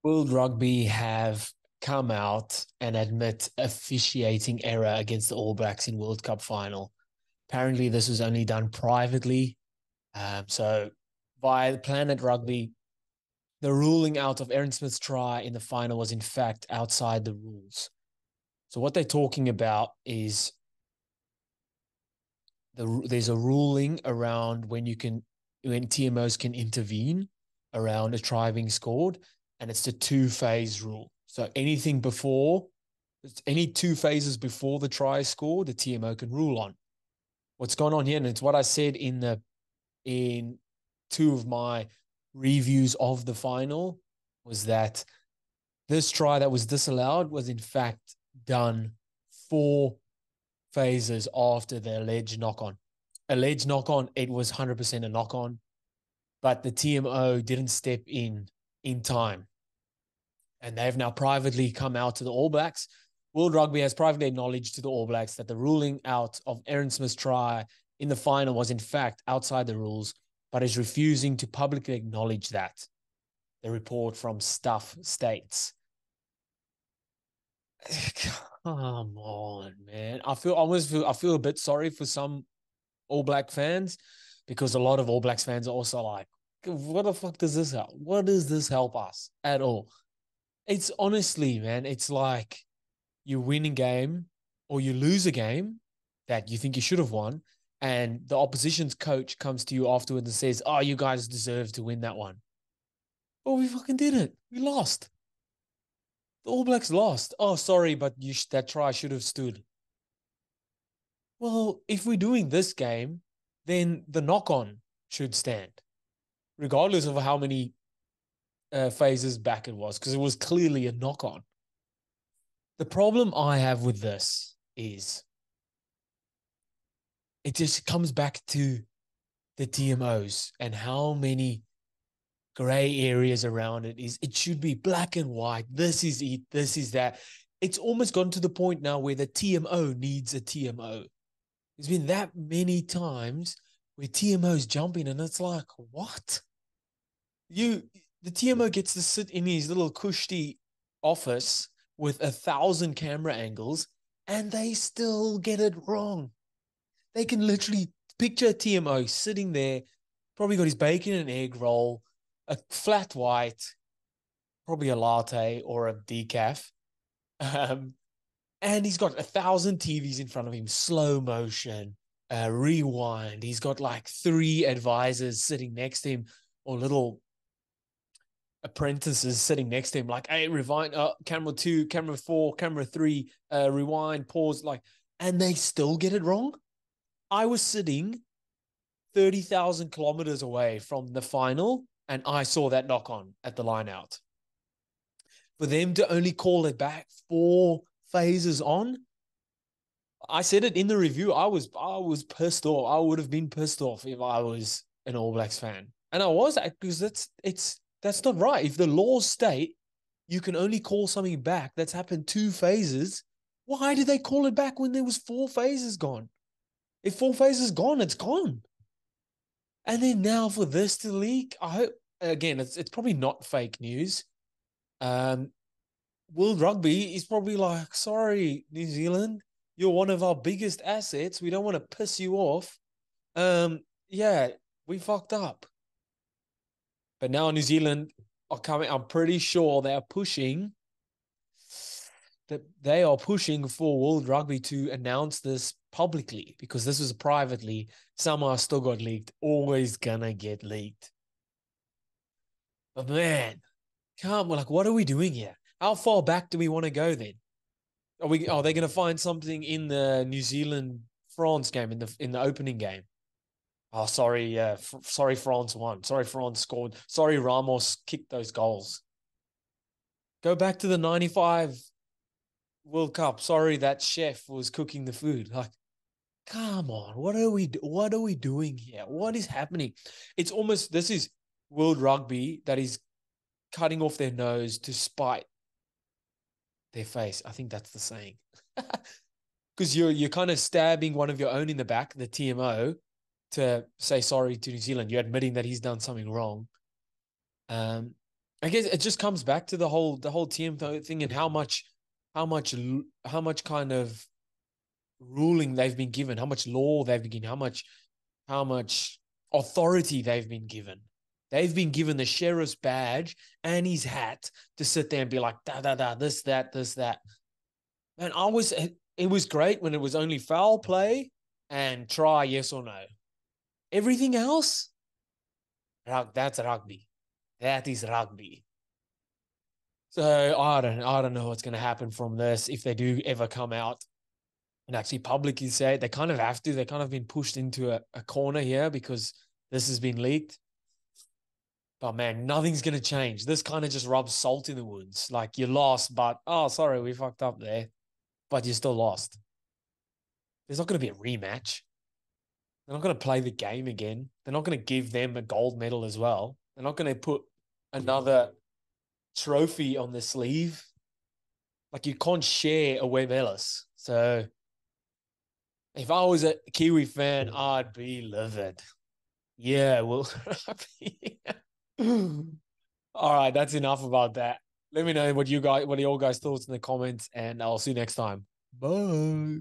World Rugby have come out and admit officiating error against the All Blacks in World Cup final. Apparently, this was only done privately. So, via Planet Rugby, the ruling out of Aaron Smith's try in the final was in fact outside the rules. So, what they're talking about is there's a ruling around when TMOs can intervene around a try being scored, and it's the two-phase rule. So any two phases before the try is scored, the TMO can rule on. What's going on here, and it's what I said in two of my reviews of the final, was that this try that was disallowed was in fact done 4 phases after the alleged knock-on. Alleged knock-on, it was 100% a knock-on, but the TMO didn't step in time. And they've now privately come out to the All Blacks. World Rugby has privately acknowledged to the All Blacks that the ruling out of Aaron Smith's try in the final was in fact outside the rules, but is refusing to publicly acknowledge that. The report from Stuff states. Come on, man. I feel a bit sorry for some All Black fans, because a lot of All Blacks fans are also like, what the fuck does this help? What does this help us at all? It's honestly, man, it's like you win a game or you lose a game that you think you should have won, and the opposition's coach comes to you afterwards and says, oh, you guys deserve to win that one. Oh, we fucking didn't. We lost. The All Blacks lost. Oh, sorry, but that try should have stood. Well, if we're doing this game, then the knock-on should stand, regardless of how many phases back it was, because it was clearly a knock-on. The problem I have with this is it just comes back to the TMOs and how many gray areas around it is. It should be black and white. This is it. This is that. It's almost gotten to the point now where the TMO needs a TMO. There's been that many times where TMOs jump in and it's like, what? The TMO gets to sit in his little cushy office with 1,000 camera angles and they still get it wrong. They can literally picture a TMO sitting there, probably got his bacon and egg roll, a flat white, probably a latte or a decaf. And he's got 1,000 TVs in front of him, slow motion, rewind. He's got like 3 advisors sitting next to him, or little apprentices sitting next to him, like, hey, rewind, camera 2, camera 4, camera 3, rewind, pause, like, and they still get it wrong. I was sitting 30,000 kilometers away from the final, and I saw that knock on at the line out. For them to only call it back 4 phases on, I said it in the review. I was pissed off. I would have been pissed off if I was an All Blacks fan, and I was, because that's not right. If the laws state you can only call something back that's happened 2 phases, why did they call it back when there was 4 phases gone? If 4 phases gone, it's gone. And then now for this to leak, I hope, again, it's probably not fake news. World Rugby is probably like, sorry, New Zealand, you're one of our biggest assets. We don't want to piss you off. Yeah, we fucked up. But now New Zealand are coming. I'm pretty sure they are pushing for World Rugby to announce this publicly, because this was privately. Somehow still got leaked. Always gonna get leaked. But man, what are we doing here? How far back do we want to go then? Are they gonna find something in the New Zealand France game, in the opening game? Oh, sorry, sorry, France won. Sorry, France scored. Sorry, Ramos kicked those goals. Go back to the 95 World Cup. Sorry, that chef was cooking the food. Like, come on, what are we doing here? What is happening? It's almost, this is World Rugby that is cutting off their nose to spite their face. I think that's the saying. Because you're kind of stabbing one of your own in the back, the TMO, to say sorry to New Zealand. You're admitting that he's done something wrong. I guess it just comes back to the whole team thing and how much how much kind of ruling they've been given, how much law they've been given, how much authority they've been given. They've been given the sheriff's badge and his hat to sit there and be like, da da da, this, that, this, that. Man, it was great when it was only foul play and try, yes or no. Everything else, that's rugby. That is rugby. So I don't know what's going to happen from this if they do ever come out and actually publicly say it. They kind of have to. They kind of been pushed into a corner here because this has been leaked. But man, nothing's going to change. This kind of just rubs salt in the wounds. Like you lost, but oh, sorry, we fucked up there. But you still lost. There's not going to be a rematch. They're not going to play the game again. They're not going to give them a gold medal as well. They're not going to put another trophy on the sleeve. Like you can't share a Webb Ellis. So if I was a Kiwi fan, I'd be livid. Yeah, well, all right, that's enough about that. Let me know what your guys' thoughts in the comments, and I'll see you next time. Bye.